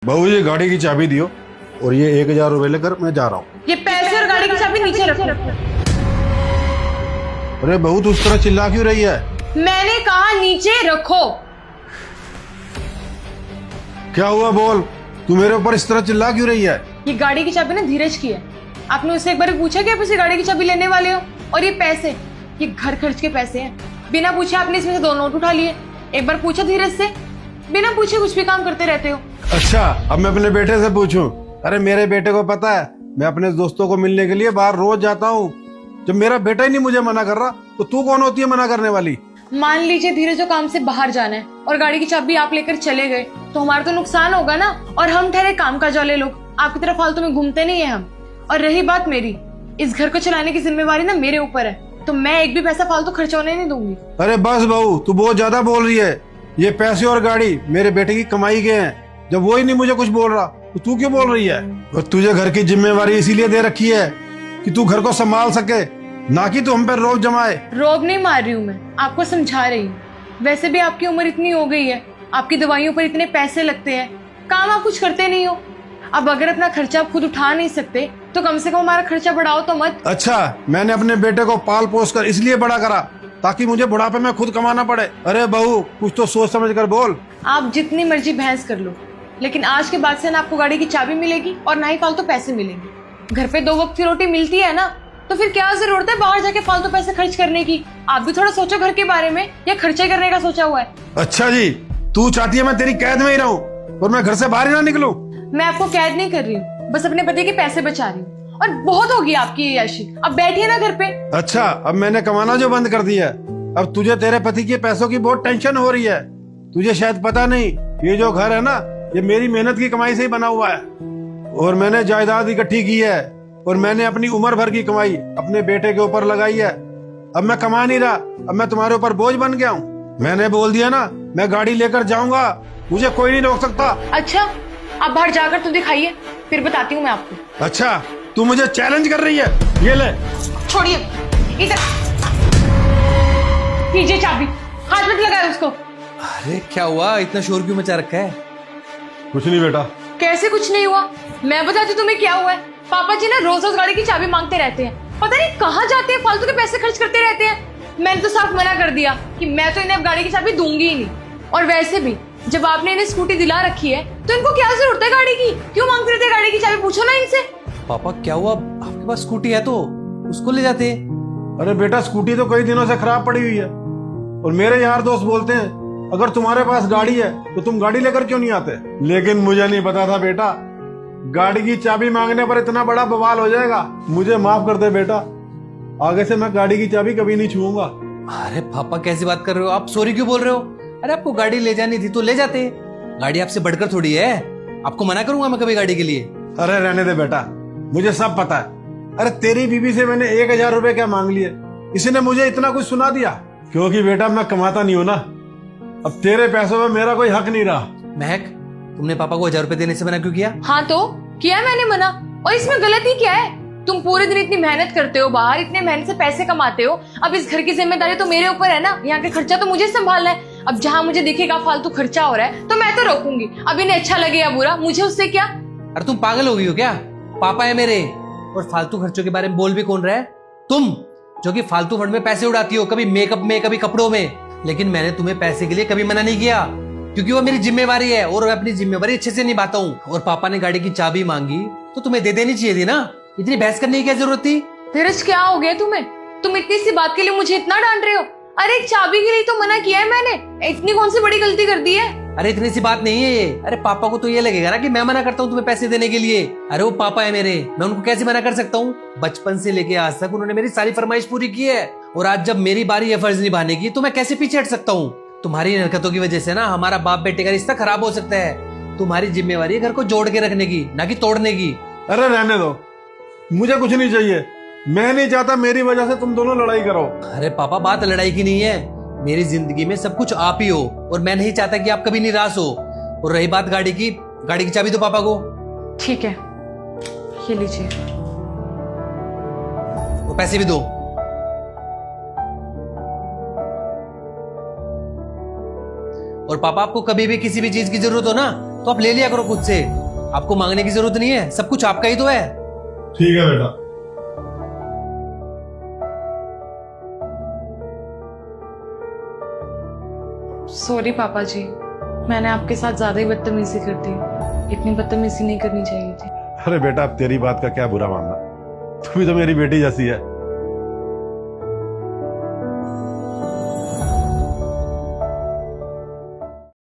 बहू ये गाड़ी की चाबी दियो और ये 1,000 रुपए लेकर मैं जा रहा हूँ। ये पैसे और गाड़ी की चाबी नीचे रखो। अरे बहू तू इस तरह चिल्ला क्यों रही है? मैंने कहा नीचे रखो। क्या हुआ बोल, तू मेरे ऊपर इस तरह चिल्ला क्यों रही है? ये गाड़ी की चाबी ना धीरज की है। आपने उससे एक बार पूछा कि आप उसे गाड़ी की चाबी लेने वाले हो? और ये पैसे, ये घर खर्च के पैसे हैं। बिना पूछे आपने इसमें से 2 नोट उठा लिए। एक बार पूछा धीरज से? बिना पूछे कुछ भी काम करते रहते हो। अच्छा अब मैं अपने बेटे से पूछूं? अरे मेरे बेटे को पता है मैं अपने दोस्तों को मिलने के लिए बाहर रोज जाता हूँ। जब मेरा बेटा ही नहीं मुझे मना कर रहा तो तू कौन होती है मना करने वाली? मान लीजिए धीरज को काम से बाहर जाना है और गाड़ी की चाबी आप लेकर चले गए तो हमारा तो नुकसान होगा ना। और हम ठहरे काम काज वाले लोग, आपकी तरफ फालतू में घूमते नहीं है हम। और रही बात मेरी, इस घर को चलाने की जिम्मेवारी ना मेरे ऊपर है, तो मैं एक भी पैसा फालतू खर्च होने नहीं दूंगी। अरे बस बहू तू बहुत ज्यादा बोल रही है। ये पैसे और गाड़ी मेरे बेटे की कमाई के हैं। जब वो ही नहीं मुझे कुछ बोल रहा तो तू क्यों बोल रही है? और तुझे घर की जिम्मेवारी इसीलिए दे रखी है कि तू घर को संभाल सके, ना कि तू हम पे रोब जमाए। रोब नहीं मार रही हूँ, मैं आपको समझा रही हूँ। वैसे भी आपकी उम्र इतनी हो गई है, आपकी दवाइयों पर इतने पैसे लगते हैं, काम आप कुछ करते नहीं हो। अब अगर अपना खर्चा आप खुद उठा नहीं सकते तो कम से कम हमारा खर्चा बढ़ाओ तो मत। अच्छा मैंने अपने बेटे को पाल पोस कर इसलिए बड़ा करा ताकि मुझे बुढ़ापे में खुद कमाना पड़े। अरे बहू कुछ तो सोच समझ कर बोल। आप जितनी मर्जी बहस कर लो, लेकिन आज के बाद से ना आपको गाड़ी की चाबी मिलेगी और ना ही फालतू पैसे मिलेंगे। घर पे 2 वक्त की रोटी मिलती है ना, तो फिर क्या जरूरत है बाहर जाके फालतू पैसे खर्च करने की? आप भी थोड़ा सोचो घर के बारे में, या खर्चे करने का सोचा हुआ है? अच्छा जी, तू चाहती है मैं तेरी कैद में ही रहूं और मैं घर से बाहर ही ना निकलूं? मैं आपको कैद नहीं कर रही हूँ, बस अपने पति के पैसे बचा रही हूँ। और बहुत होगी आपकी ये याशी, अब बैठिए ना घर पे। अच्छा अब मैंने कमाना जो बंद कर दिया है, अब तुझे तेरे पति के पैसों की बहुत टेंशन हो रही है। तुझे शायद पता नहीं, ये जो घर है ना ये मेरी मेहनत की कमाई से ही बना हुआ है और मैंने जायदाद इकट्ठी की है और मैंने अपनी उम्र भर की कमाई अपने बेटे के ऊपर लगाई है। अब मैं कमा नहीं रहा, अब मैं तुम्हारे ऊपर बोझ बन गया हूँ। मैंने बोल दिया ना मैं गाड़ी लेकर जाऊंगा, मुझे कोई नहीं रोक सकता। अच्छा आप बाहर जाकर तो दिखाइए, फिर बताती हूँ मैं आपको। अच्छा तू मुझे चैलेंज कर रही है? ये ले। छोड़िए, इधर लीजिए चाबी, हाथ मत लगाए उसको। अरे क्या हुआ, इतना शोर क्यों मचा रखा है? कुछ नहीं बेटा। कैसे कुछ नहीं हुआ? मैं बताती तुम्हें क्या हुआ है। पापा जी ना रोज रोज गाड़ी की चाबी मांगते रहते हैं, पता नहीं कहाँ जाते हैं, फालतू के पैसे खर्च करते रहते हैं। मैंने तो साफ मना कर दिया कि मैं तो इन्हें अब गाड़ी की चाबी दूंगी ही नहीं। और वैसे भी जब आपने इन्हें स्कूटी दिला रखी है तो इनको क्या जरूरत है गाड़ी की? क्यों मांगते रहते हैं गाड़ी की चाबी? पूछो ना इनसे। पापा क्या हुआ, आपके पास स्कूटी है तो उसको ले जाते। अरे बेटा स्कूटी तो कई दिनों से खराब पड़ी हुई है और मेरे यार दोस्त बोलते हैं अगर तुम्हारे पास गाड़ी है तो तुम गाड़ी लेकर क्यों नहीं आते? लेकिन मुझे नहीं पता था बेटा गाड़ी की चाबी मांगने पर इतना बड़ा बवाल हो जाएगा। मुझे माफ कर दे बेटा, आगे से मैं गाड़ी की चाबी कभी नहीं छूऊंगा। अरे पापा कैसी बात कर रहे हो आप, सॉरी क्यों बोल रहे हो? अरे आपको गाड़ी ले जानी थी तो ले जाते, गाड़ी आपसे बढ़कर थोड़ी है। आपको मना करूंगा मैं कभी गाड़ी के लिए? अरे रहने दे बेटा, मुझे सब पता है। अरे तेरी बीवी से मैंने 1,000 रुपए क्या मांग लिए, इसने मुझे इतना कुछ सुना दिया? क्योंकि बेटा मैं कमाता नहीं हूं ना, अब तेरे पैसों में मेरा कोई हक नहीं रहा। महक तुमने पापा को 1,000 रुपए देने से मना क्यों किया? हाँ तो किया मैंने मना, और इसमें गलती क्या है? तुम पूरे दिन इतनी मेहनत करते हो बाहर, इतने मेहनत से पैसे कमाते हो, अब इस घर की जिम्मेदारी तो मेरे ऊपर है ना, यहाँ के खर्चा तो मुझे संभालना है। अब जहाँ मुझे दिखेगा फालतू खर्चा हो रहा है तो मैं तो रोकूंगी। अब इन्हें अच्छा लगे या बुरा, मुझे उससे क्या? अरे तुम पागल हो गई हो क्या? पापा है मेरे, और फालतू खर्चों के बारे में बोल भी कौन रहा है? तुम जो कि फालतू फंड में पैसे उड़ाती हो, कभी मेकअप में कभी कपड़ों में। लेकिन मैंने तुम्हें पैसे के लिए कभी मना नहीं किया, क्योंकि वो मेरी जिम्मेवारी है और मैं अपनी जिम्मेवारी अच्छे से निभाता हूँ। और पापा ने गाड़ी की चाबी मांगी तो तुम्हें दे देनी चाहिए थी ना, इतनी बहस करने की क्या जरूरत थी? धीरज क्या हो गया तुम्हें? तुम इतनी सी बात के लिए मुझे इतना डांट रहे हो? अरे एक चाबी के लिए तो मना किया है मैंने, इतनी कौन सी बड़ी गलती कर दी है? अरे इतनी सी बात नहीं है ये। अरे पापा को तो ये लगेगा ना कि मैं मना करता हूँ तुम्हें पैसे देने के लिए। अरे वो पापा है मेरे, मैं उनको कैसे मना कर सकता हूँ? बचपन से लेके आज तक उन्होंने मेरी सारी फरमाइश पूरी की है, और आज जब मेरी बारी है फर्ज निभाने की तो मैं कैसे पीछे हट सकता हूँ? तुम्हारी हरकतों की वजह से ना हमारा बाप बेटे का रिश्ता खराब हो सकता है। तुम्हारी जिम्मेवारी है घर को जोड़ के रखने की, ना कि तोड़ने की। अरे रहने दो, मुझे कुछ नहीं चाहिए। मैं नहीं चाहता मेरी वजह से तुम दोनों लड़ाई करो। अरे पापा बात लड़ाई की नहीं है, मेरी जिंदगी में सब कुछ आप ही हो और मैं नहीं चाहता कि आप कभी निराश हो। और रही बात गाड़ी की चाबी दो पापा को। ठीक है, ये लीजिए। वो पैसे भी दो। और पापा आपको कभी भी किसी भी चीज की जरूरत हो ना तो आप ले लिया करो खुद से। आपको मांगने की जरूरत नहीं है, सब कुछ आपका ही तो है। ठीक है बेटा। सॉरी पापा जी, मैंने आपके साथ ज्यादा ही बदतमीजी कर दी। इतनी बदतमीजी नहीं करनी चाहिए थी। अरे बेटा, अब तेरी बात का क्या बुरा मानना, तू भी तो मेरी बेटी जैसी है।